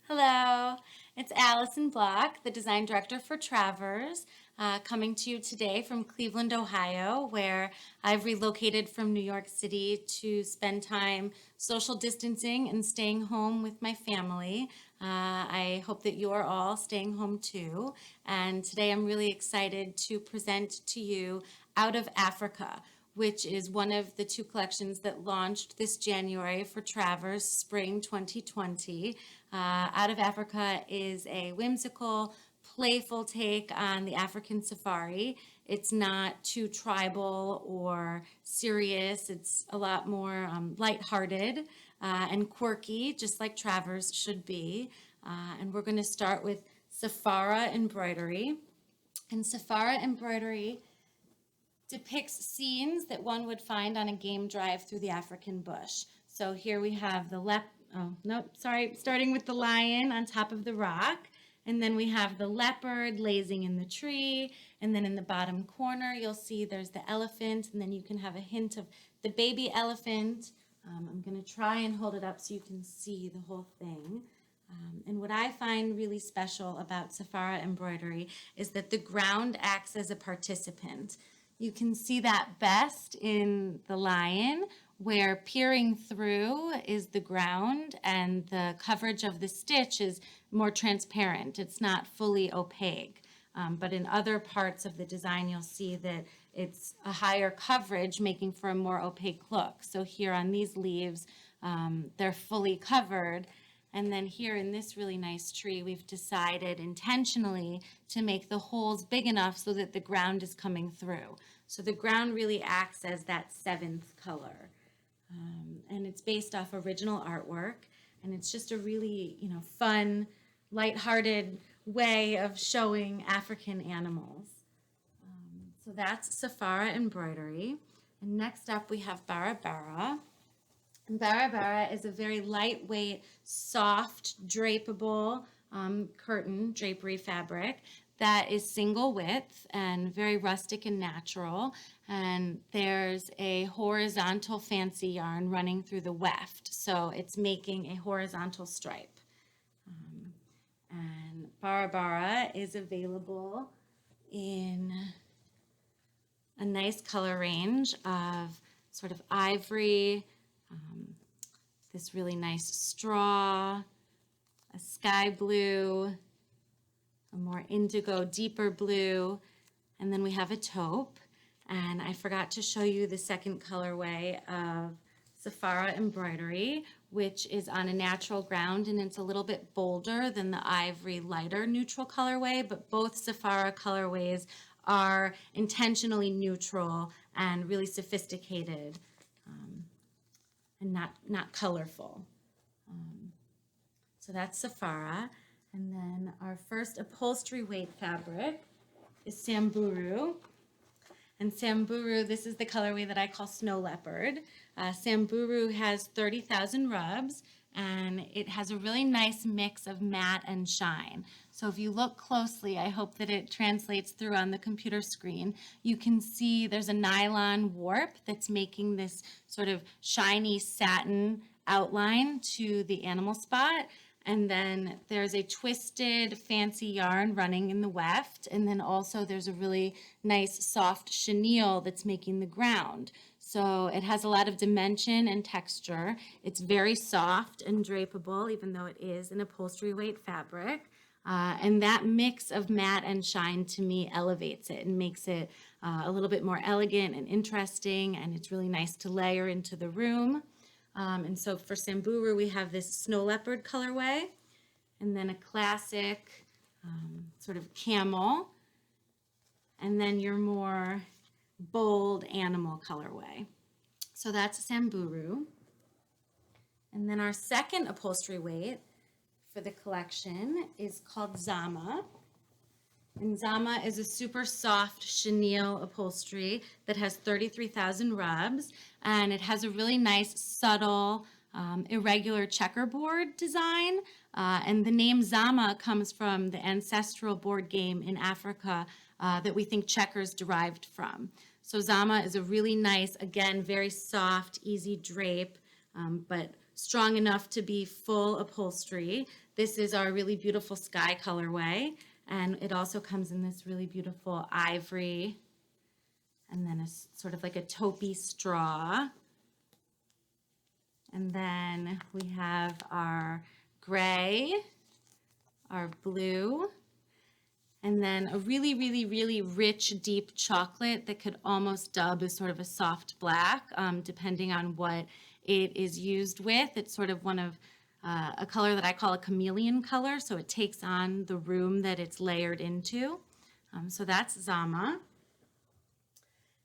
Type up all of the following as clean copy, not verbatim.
Hello, it's Allison Block, the design director for Travers, coming to you today from Cleveland, Ohio, where I've relocated from New York City to spend time social distancing and staying home with my family. I hope that you're all staying home too. And today I'm really excited to present to you Out of Africa, which is one of the two collections that launched this January for Travers Spring 2020. Out of Africa is a whimsical, playful take on the African safari. It's not too tribal or serious. It's a lot more lighthearted and quirky, just like Travers should be. And we're going to start with Safara embroidery. And Safara embroidery depicts scenes that one would find on a game drive through the African bush. So here we have starting with the lion on top of the rock. And then we have the leopard lazing in the tree. And then in the bottom corner, you'll see there's the elephant. And then you can have a hint of the baby elephant. I'm going to try and hold it up so you can see the whole thing. And what I find really special about Safara embroidery is that the ground acts as a participant. You can see that best in the lion, where peering through is the ground and the coverage of the stitch is more transparent. It's not fully opaque. But in other parts of the design, you'll see that it's a higher coverage, making for a more opaque look. So here on these leaves, they're fully covered. And then here in this really nice tree, we've decided intentionally to make the holes big enough so that the ground is coming through. So the ground really acts as that seventh color. And it's based off original artwork. And it's just a really, fun, lighthearted way of showing African animals. So that's Safara embroidery. And next up we have Bara Bara. And Bara Bara is a very lightweight, soft, drapable curtain drapery fabric that is single width and very rustic and natural. And there's a horizontal fancy yarn running through the weft. So it's making a horizontal stripe. And Bara Bara is available in a nice color range of sort of ivory, this really nice straw, a sky blue, a more indigo, deeper blue, and then we have a taupe. And I forgot to show you the second colorway of Safara embroidery, which is on a natural ground, and it's a little bit bolder than the ivory lighter neutral colorway, but both Safara colorways are intentionally neutral and really sophisticated. And not colorful. So that's Safara. And then our first upholstery weight fabric is Samburu. And Samburu, this is the colorway that I call Snow Leopard. Samburu has 30,000 rubs, and it has a really nice mix of matte and shine. So if you look closely, I hope that it translates through on the computer screen. You can see there's a nylon warp that's making this sort of shiny satin outline to the animal spot. And then there's a twisted fancy yarn running in the weft. And then also there's a really nice soft chenille that's making the ground. So it has a lot of dimension and texture. It's very soft and drapable, even though it is an upholstery weight fabric. And that mix of matte and shine to me elevates it and makes it a little bit more elegant and interesting. And it's really nice to layer into the room. And so for Samburu, we have this Snow Leopard colorway, and then a classic sort of camel, and then your more bold animal colorway. So that's Samburu. And then our second upholstery weight for the collection is called Zama. And Zama is a super soft chenille upholstery that has 33,000 rubs, and it has a really nice, subtle, irregular checkerboard design. And the name Zama comes from the ancestral board game in Africa that we think checkers derived from. So Zama is a really nice, again, very soft, easy drape, but strong enough to be full upholstery. This is our really beautiful sky colorway, and it also comes in this really beautiful ivory and then a sort of like a taupey straw. And then we have our gray, our blue, and then a really, really, really rich, deep chocolate that could almost dub as sort of a soft black, depending on what it is used with. It's sort of one of a color that I call a chameleon color, so it takes on the room that it's layered into. So that's Zama.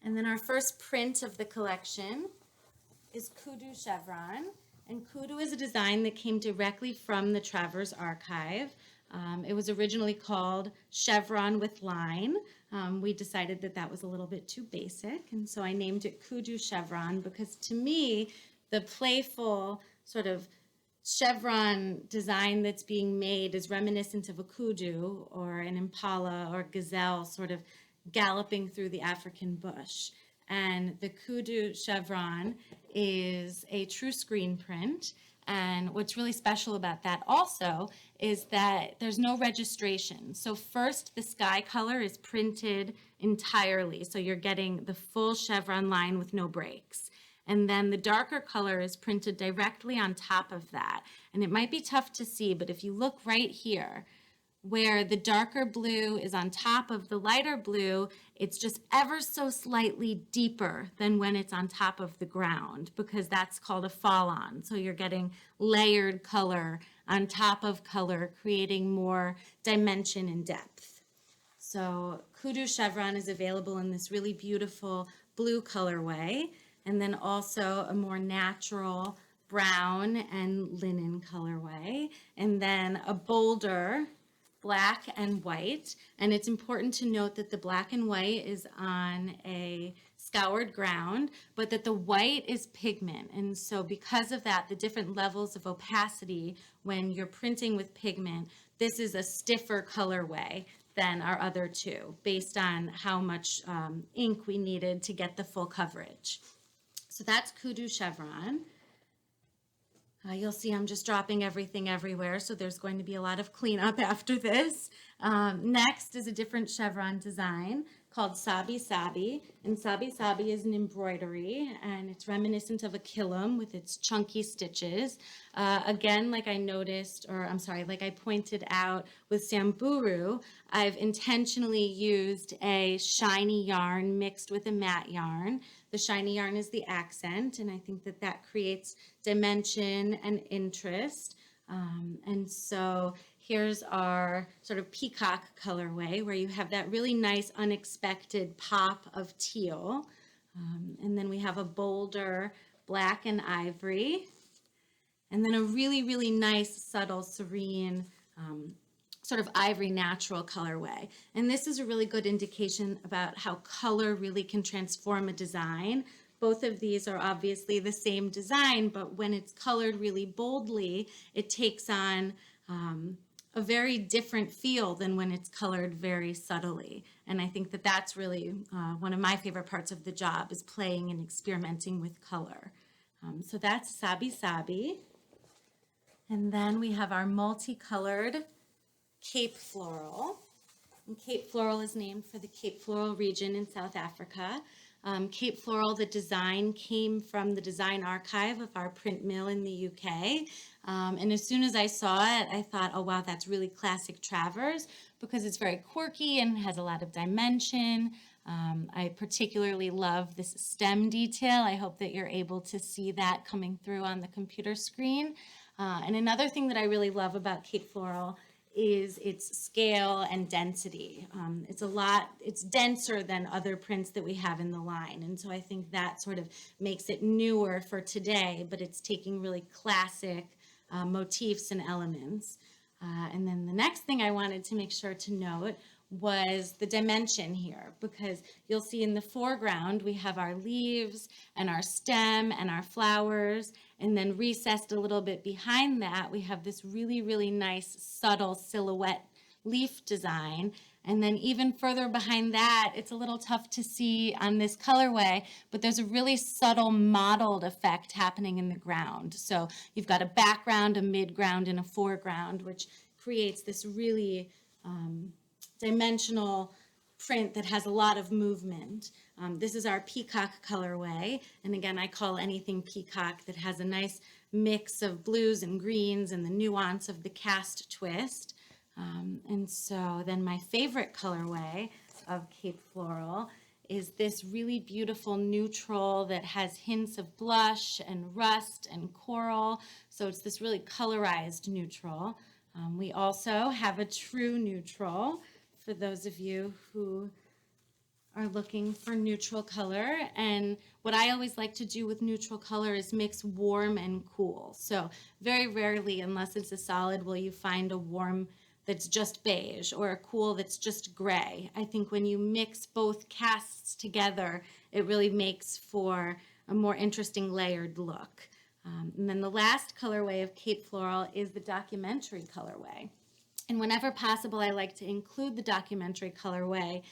And then our first print of the collection is Kudu Chevron. And Kudu is a design that came directly from the Travers archive. It was originally called Chevron with Line. We decided that that was a little bit too basic, and so I named it Kudu Chevron because to me, the playful sort of chevron design that's being made is reminiscent of a kudu or an impala or gazelle sort of galloping through the African bush. And the kudu chevron is a true screen print. And what's really special about that also is that there's no registration. So first, the sky color is printed entirely. So you're getting the full chevron line with no breaks. And then the darker color is printed directly on top of that. And it might be tough to see, but if you look right here, where the darker blue is on top of the lighter blue, it's just ever so slightly deeper than when it's on top of the ground, because that's called a fall on. So you're getting layered color on top of color, creating more dimension and depth. So Kudu Chevron is available in this really beautiful blue colorway, and then also a more natural brown and linen colorway, and then a bolder black and white. And it's important to note that the black and white is on a scoured ground, but that the white is pigment. And so because of that, the different levels of opacity when you're printing with pigment, this is a stiffer colorway than our other two, based on how much ink we needed to get the full coverage. So that's Kudu Chevron. You'll see I'm just dropping everything everywhere, so there's going to be a lot of cleanup after this. Next is a different chevron design called Sabi Sabi, and Sabi Sabi is an embroidery, and it's reminiscent of a kilim with its chunky stitches. Again, like I pointed out with Samburu, I've intentionally used a shiny yarn mixed with a matte yarn. The shiny yarn is the accent, and I think that that creates dimension and interest. And so here's our sort of peacock colorway where you have that really nice unexpected pop of teal. And then we have a bolder black and ivory. And then a really, really nice, subtle, serene sort of ivory natural colorway. And this is a really good indication about how color really can transform a design. Both of these are obviously the same design, but when it's colored really boldly, it takes on a very different feel than when it's colored very subtly. And I think that that's really one of my favorite parts of the job, is playing and experimenting with color. So that's Sabi Sabi. And then we have our multicolored Cape Floral. And Cape Floral is named for the Cape Floral region in South Africa. Cape Floral, the design came from the design archive of our print mill in the UK. And as soon as I saw it, I thought, oh wow, that's really classic Travers, because it's very quirky and has a lot of dimension. I particularly love this stem detail. I hope that you're able to see that coming through on the computer screen. And another thing that I really love about Cape Floral is its scale and density. It's denser than other prints that we have in the line. And so I think that sort of makes it newer for today, but it's taking really classic motifs and elements. And then the next thing I wanted to make sure to note was the dimension here, because you'll see in the foreground we have our leaves and our stem and our flowers, and then recessed a little bit behind that we have this really, really nice subtle silhouette leaf design. And then even further behind that, it's a little tough to see on this colorway, but there's a really subtle mottled effect happening in the ground. So you've got a background, a midground, and a foreground, which creates this really dimensional print that has a lot of movement. This is our peacock colorway. And again, I call anything peacock that has a nice mix of blues and greens and the nuance of the cast twist. And so then my favorite colorway of Cape Floral is this really beautiful neutral that has hints of blush and rust and coral. So it's this really colorized neutral. We also have a true neutral for those of you who are looking for neutral color. And what I always like to do with neutral color is mix warm and cool. So very rarely, unless it's a solid, will you find a warm that's just beige or a cool that's just gray. I think when you mix both casts together, it really makes for a more interesting layered look. And then the last colorway of Cape Floral is the documentary colorway. And whenever possible, I like to include the documentary colorway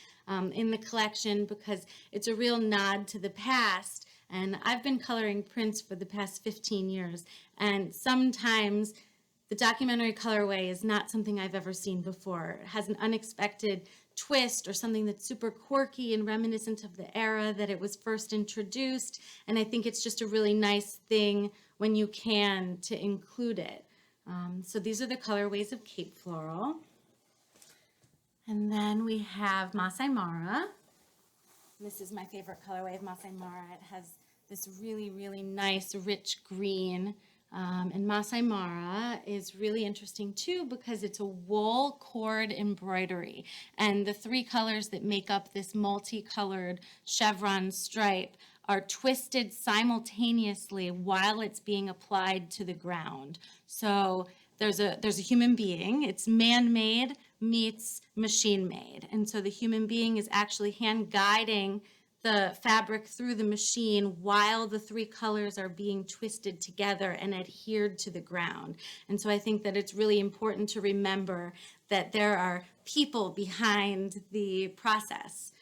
in the collection because it's a real nod to the past. And I've been coloring prints for the past 15 years. And sometimes the documentary colorway is not something I've ever seen before. It has an unexpected twist or something that's super quirky and reminiscent of the era that it was first introduced. And I think it's just a really nice thing when you can to include it. So these are the colorways of Cape Floral. And then we have Masai Mara. This is my favorite colorway of Masai Mara. It has this really, really nice, rich green. And Masai Mara is really interesting too because it's a wool cord embroidery. And the three colors that make up this multicolored chevron stripe are twisted simultaneously while it's being applied to the ground. So there's a human being. It's man-made meets machine-made. And so the human being is actually hand guiding the fabric through the machine while the three colors are being twisted together and adhered to the ground. And so I think that it's really important to remember that there are people behind the process.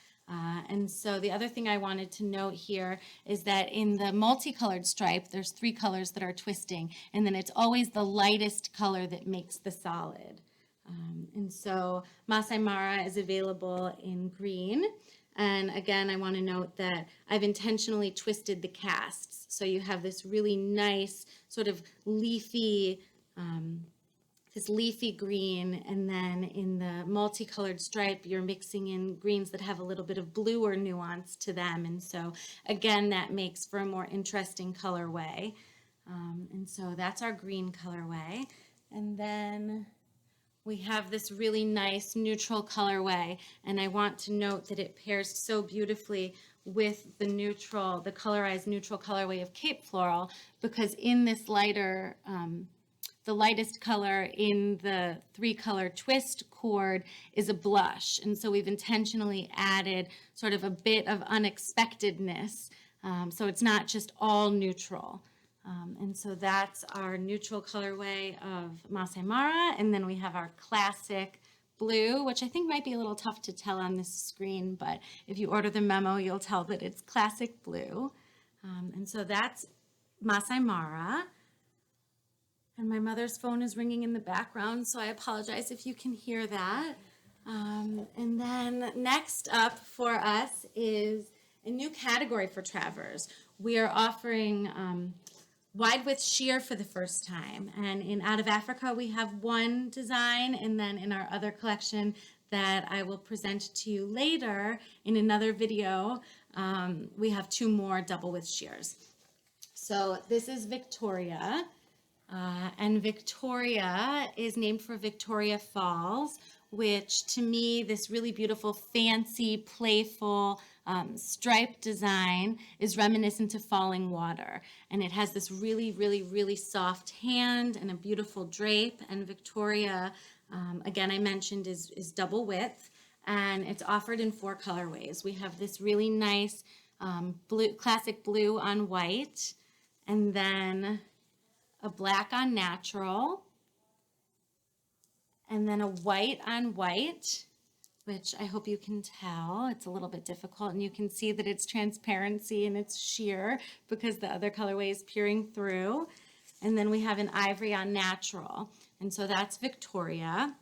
And so the other thing I wanted to note here is that in the multicolored stripe, there's three colors that are twisting, and then it's always the lightest color that makes the solid. And so Masai Mara is available in green. And again, I want to note that I've intentionally twisted the casts. So you have this really nice sort of leafy, this leafy green, and then in the multicolored stripe, you're mixing in greens that have a little bit of bluer nuance to them. And so again, that makes for a more interesting colorway. And so that's our green colorway. And then we have this really nice neutral colorway, and I want to note that it pairs so beautifully with the neutral, the colorized neutral colorway of Cape Floral, because in this lighter, the lightest color in the three-color twist cord is a blush, and so we've intentionally added sort of a bit of unexpectedness, so it's not just all neutral. And so that's our neutral colorway of Masai Mara. And then we have our classic blue, which I think might be a little tough to tell on this screen, but if you order the memo, you'll tell that it's classic blue. And so that's Masai Mara. And my mother's phone is ringing in the background, so I apologize if you can hear that. And then next up for us is a new category for Travers. We are offering wide width sheer for the first time. And in Out of Africa, we have one design, and then in our other collection that I will present to you later in another video, we have two more double width sheers. So this is Victoria, and Victoria is named for Victoria Falls, which to me, this really beautiful, fancy, playful stripe design is reminiscent of falling water. And it has this really, really, really soft hand and a beautiful drape. And Victoria, again, I mentioned is double width, and it's offered in 4 colorways. We have this really nice blue, classic blue on white, and then a black on natural, and then a white on white, which I hope you can tell. It's a little bit difficult, and you can see that it's transparency and it's sheer because the other colorway is peering through. And then we have an ivory on natural, and so that's Victoria.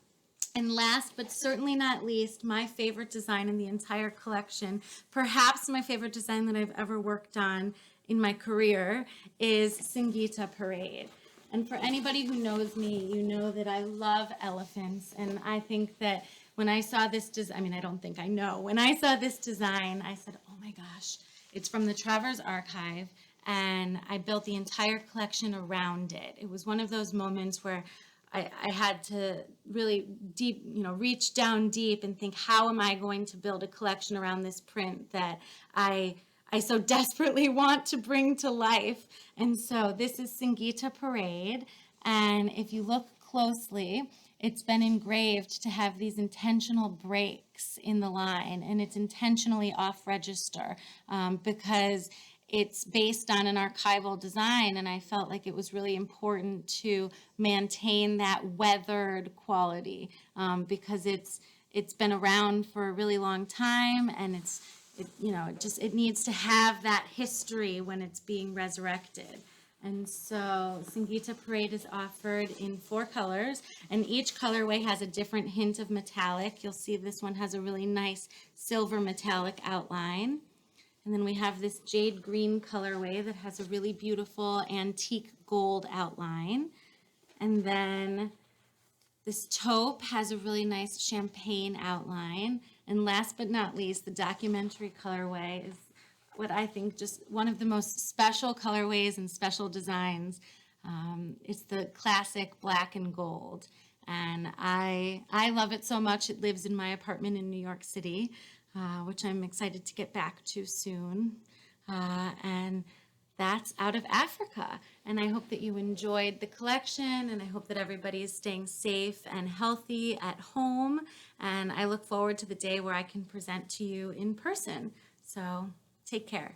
And last but certainly not least, my favorite design in the entire collection, perhaps my favorite design that I've ever worked on in my career, is Singita Parade. And for anybody who knows me, you know that I love elephants. And I think that when I saw this design, I mean, I don't think I know. When I saw this design, I said, oh my gosh, it's from the Travers archive. And I built the entire collection around it. It was one of those moments where I had to really deep, reach down deep and think, how am I going to build a collection around this print that I so desperately want to bring to life? And so this is Singita Parade. And if you look closely, it's been engraved to have these intentional breaks in the line, and it's intentionally off register because it's based on an archival design, and I felt like it was really important to maintain that weathered quality because it's been around for a really long time, and it needs to have that history when it's being resurrected. And so Singita Parade is offered in 4 colors, and each colorway has a different hint of metallic. You'll see this one has a really nice silver metallic outline. And then we have this jade green colorway that has a really beautiful antique gold outline. And then this taupe has a really nice champagne outline. And last but not least, the documentary colorway is what I think just one of the most special colorways and special designs. It's the classic black and gold. And I love it so much. It lives in my apartment in New York City, which I'm excited to get back to soon. And that's out of Africa. And I hope that you enjoyed the collection, and I hope that everybody is staying safe and healthy at home. And I look forward to the day where I can present to you in person. So take care.